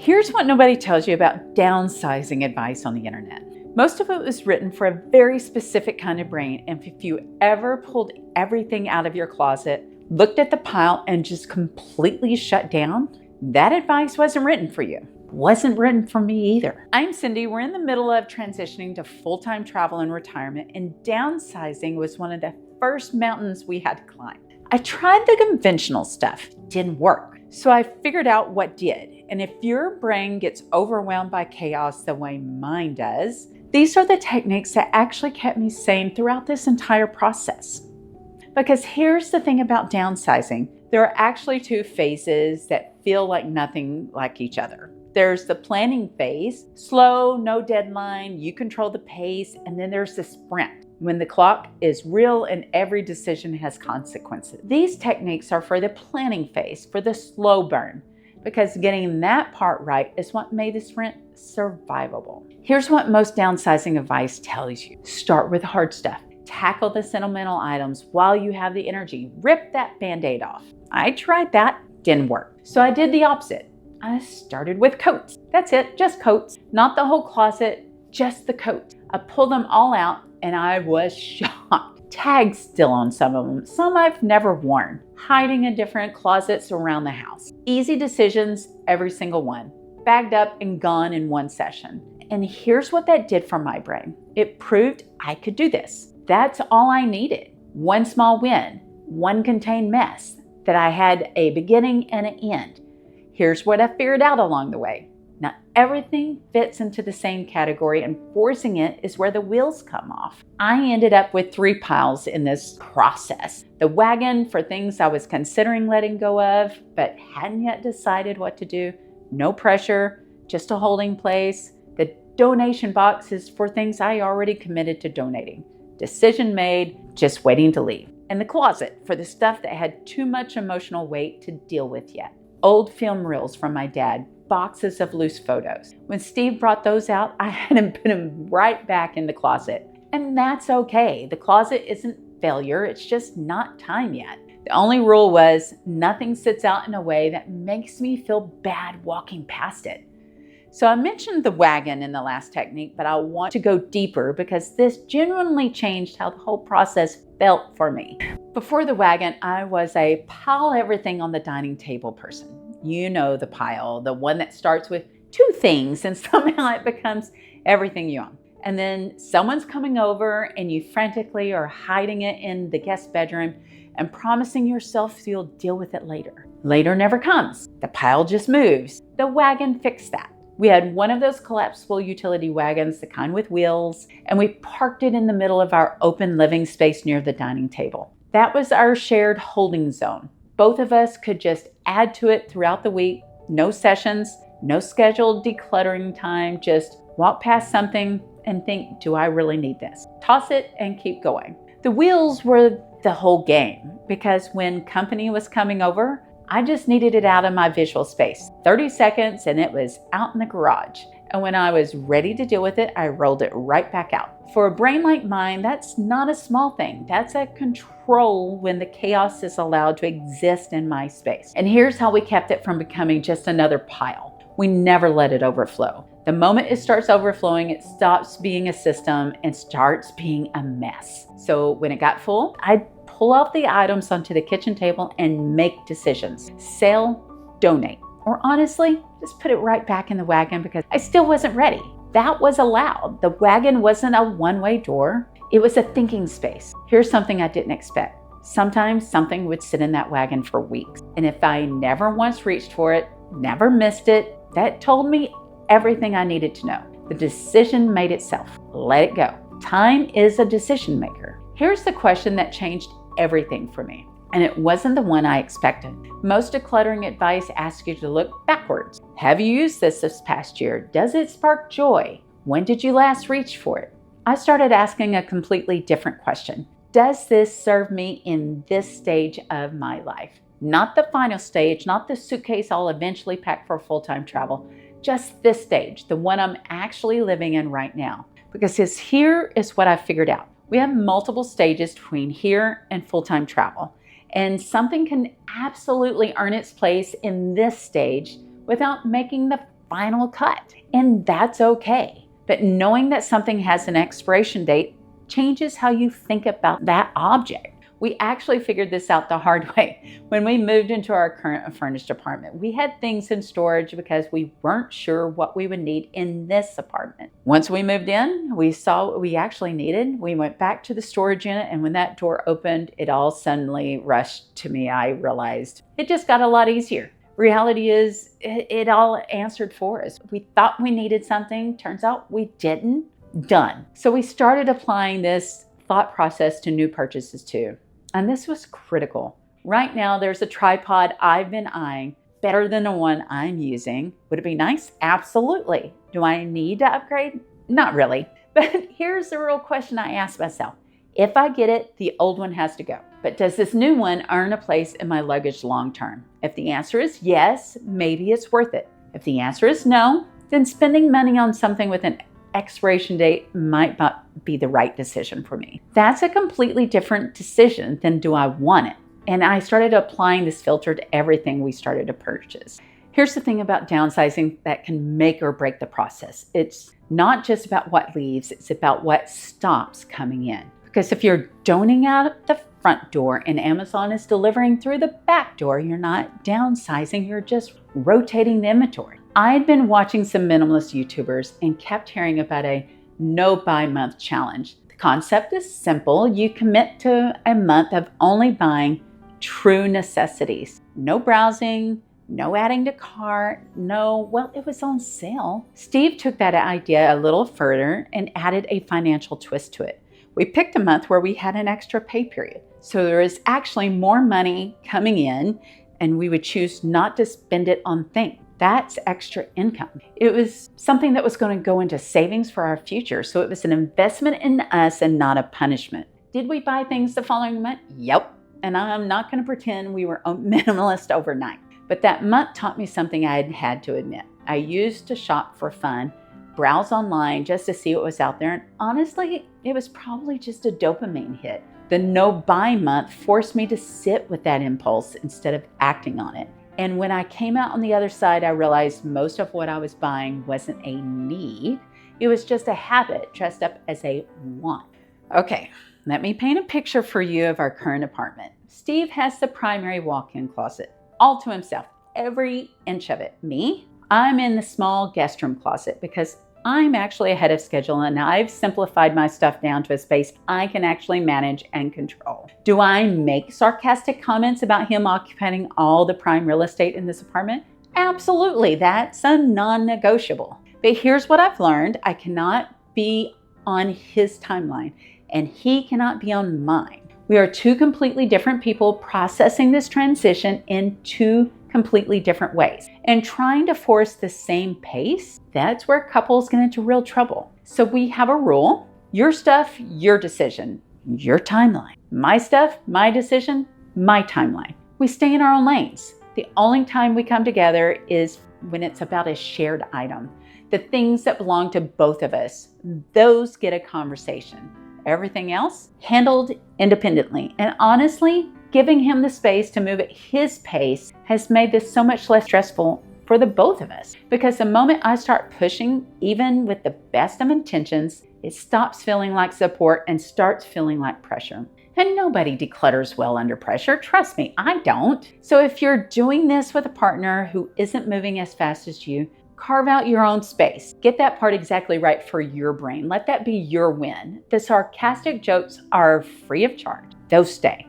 Here's what nobody tells you about downsizing advice on the internet. Most of it was written for a very specific kind of brain, and if you ever pulled everything out of your closet, looked at the pile, and just completely shut down, that advice wasn't written for you. Wasn't written for me either. I'm Cindy. We're in the middle of transitioning to full-time travel and retirement, and downsizing was one of the first mountains we had to climb. I tried the conventional stuff, didn't work. So I figured out what did. And if your brain gets overwhelmed by chaos the way mine does, these are the techniques that actually kept me sane throughout this entire process. Because here's the thing about downsizing. There are actually two phases that feel like nothing like each other. There's the planning phase, slow, no deadline, you control the pace, and then there's the sprint, when the clock is real and every decision has consequences. These techniques are for the planning phase, for the slow burn, because getting that part right is what made the sprint survivable. Here's what most downsizing advice tells you. Start with the hard stuff. Tackle the sentimental items while you have the energy. Rip that Band-Aid off. I tried that, didn't work. So I did the opposite. I started with coats. That's it, just coats. Not the whole closet, just the coats. I pulled them all out and I was shocked. Tags still on some of them, some I've never worn. Hiding in different closets around the house. Easy decisions, every single one. Bagged up and gone in one session. And here's what that did for my brain. It proved I could do this. That's all I needed. One small win, one contained mess, that I had a beginning and an end. Here's what I figured out along the way. Not everything fits into the same category, and forcing it is where the wheels come off. I ended up with 3 piles in this process. The wagon for things I was considering letting go of, but hadn't yet decided what to do. No pressure, just a holding place. The donation box is for things I already committed to donating. Decision made, just waiting to leave. And the closet for the stuff that had too much emotional weight to deal with yet. Old film reels from my dad, boxes of loose photos. When Steve brought those out, I had him put them right back in the closet. And that's okay. The closet isn't failure, it's just not time yet. The only rule was nothing sits out in a way that makes me feel bad walking past it. So I mentioned the wagon in the last technique, but I want to go deeper because this genuinely changed how the whole process felt for me. Before the wagon, I was a pile everything on the dining table person. You know the pile, the one that starts with 2 things and somehow it becomes everything you own. And then someone's coming over and you frantically are hiding it in the guest bedroom and promising yourself you'll deal with it later. Later never comes. The pile just moves. The wagon fixed that. We had one of those collapsible utility wagons, the kind with wheels, and we parked it in the middle of our open living space near the dining table. That was our shared holding zone. Both of us could just add to it throughout the week. No sessions, no scheduled decluttering time, just walk past something and think, do I really need this? Toss it and keep going. The wheels were the whole game because when company was coming over, I just needed it out of my visual space. 30 seconds and it was out in the garage. And when I was ready to deal with it, I rolled it right back out. For a brain like mine, that's not a small thing. That's a control when the chaos is allowed to exist in my space. And here's how we kept it from becoming just another pile. We never let it overflow. The moment it starts overflowing, it stops being a system and starts being a mess. So when it got full, I'd pull out the items onto the kitchen table and make decisions. Sell, donate, or honestly, just put it right back in the wagon because I still wasn't ready. That was allowed. The wagon wasn't a one-way door. It was a thinking space. Here's something I didn't expect. Sometimes something would sit in that wagon for weeks. And if I never once reached for it, never missed it, that told me everything I needed to know. The decision made itself. Let it go. Time is a decision maker. Here's the question that changed everything for me. And it wasn't the one I expected. Most decluttering advice asks you to look backwards. Have you used this past year? Does it spark joy? When did you last reach for it? I started asking a completely different question. Does this serve me in this stage of my life? Not the final stage, not the suitcase I'll eventually pack for full-time travel. Just this stage, the one I'm actually living in right now. Because here is what I figured out. We have multiple stages between here and full-time travel. And something can absolutely earn its place in this stage without making the final cut. And that's okay. But knowing that something has an expiration date changes how you think about that object. We actually figured this out the hard way. When we moved into our current furnished apartment, we had things in storage because we weren't sure what we would need in this apartment. Once we moved in, we saw what we actually needed. We went back to the storage unit, and when that door opened, it all suddenly rushed to me. I realized it just got a lot easier. Reality is, it all answered for us. We thought we needed something. Turns out we didn't. Done. So we started applying this thought process to new purchases too. And this was critical. Right now, there's a tripod I've been eyeing, better than the one I'm using. Would it be nice? Absolutely. Do I need to upgrade? Not really. But here's the real question I ask myself. If I get it, the old one has to go. But does this new one earn a place in my luggage long term? If the answer is yes, maybe it's worth it. If the answer is no, then spending money on something with an expiration date might not be the right decision for me. That's a completely different decision than do I want it. And I started applying this filter to everything we started to purchase. Here's the thing about downsizing that can make or break the process. It's not just about what leaves, it's about what stops coming in. Because if you're donating out the front door and Amazon is delivering through the back door, you're not downsizing, you're just rotating the inventory. I had been watching some minimalist YouTubers and kept hearing about a no buy month challenge. The concept is simple. You commit to a month of only buying true necessities. No browsing, no adding to cart, it was on sale. Steve took that idea a little further and added a financial twist to it. We picked a month where we had an extra pay period. So there is actually more money coming in, and we would choose not to spend it on things. That's extra income. It was something that was going to go into savings for our future. So it was an investment in us and not a punishment. Did we buy things the following month? Yep. And I'm not going to pretend we were minimalist overnight. But that month taught me something I had to admit. I used to shop for fun, browse online just to see what was out there. And honestly, it was probably just a dopamine hit. The no buy month forced me to sit with that impulse instead of acting on it. And when I came out on the other side, I realized most of what I was buying wasn't a need. It was just a habit dressed up as a want. Okay, let me paint a picture for you of our current apartment. Steve has the primary walk-in closet all to himself, every inch of it. Me, I'm in the small guest room closet because I'm actually ahead of schedule and I've simplified my stuff down to a space I can actually manage and control. Do I make sarcastic comments about him occupying all the prime real estate in this apartment? Absolutely, that's a non-negotiable. But here's what I've learned. I cannot be on his timeline and he cannot be on mine. We are two completely different people processing this transition in two completely different ways. And trying to force the same pace, that's where couples get into real trouble. So we have a rule: your stuff, your decision, your timeline. My stuff, my decision, my timeline. We stay in our own lanes. The only time we come together is when it's about a shared item. The things that belong to both of us, those get a conversation. Everything else handled independently. And honestly, giving him the space to move at his pace has made this so much less stressful for the both of us. Because the moment I start pushing, even with the best of intentions, it stops feeling like support and starts feeling like pressure. And nobody declutters well under pressure. Trust me, I don't. So if you're doing this with a partner who isn't moving as fast as you, carve out your own space. Get that part exactly right for your brain. Let that be your win. The sarcastic jokes are free of charge. Those stay.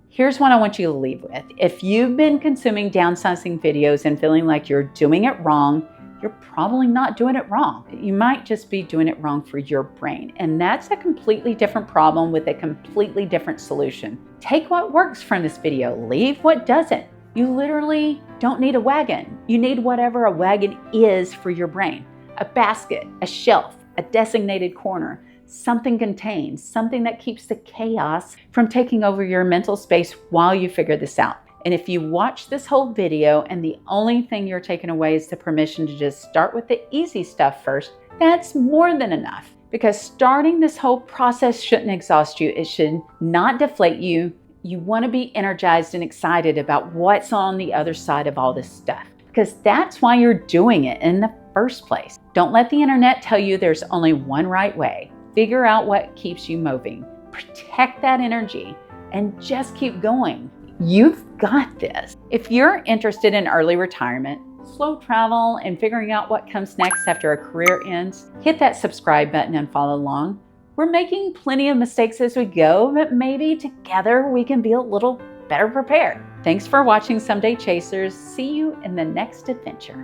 Here's what I want you to leave with. If you've been consuming downsizing videos and feeling like you're doing it wrong, you're probably not doing it wrong. You might just be doing it wrong for your brain. And that's a completely different problem with a completely different solution. Take what works from this video, leave what doesn't. You literally don't need a wagon. You need whatever a wagon is for your brain. A basket, a shelf, a designated corner, something contained, something that keeps the chaos from taking over your mental space while you figure this out. And if you watch this whole video and the only thing you're taking away is the permission to just start with the easy stuff first, that's more than enough. Because starting this whole process shouldn't exhaust you. It should not deflate you. You want to be energized and excited about what's on the other side of all this stuff. because that's why you're doing it in the first place. Don't let the internet tell you there's only one right way. Figure out what keeps you moving. Protect that energy and just keep going. You've got this. If you're interested in early retirement, slow travel, and figuring out what comes next after a career ends, hit that subscribe button and follow along. We're making plenty of mistakes as we go, but maybe together we can be a little better prepared. Thanks for watching Someday Chasers. See you in the next adventure.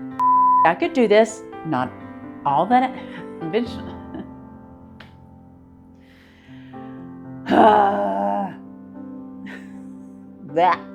I could do this, not all that eventually. That.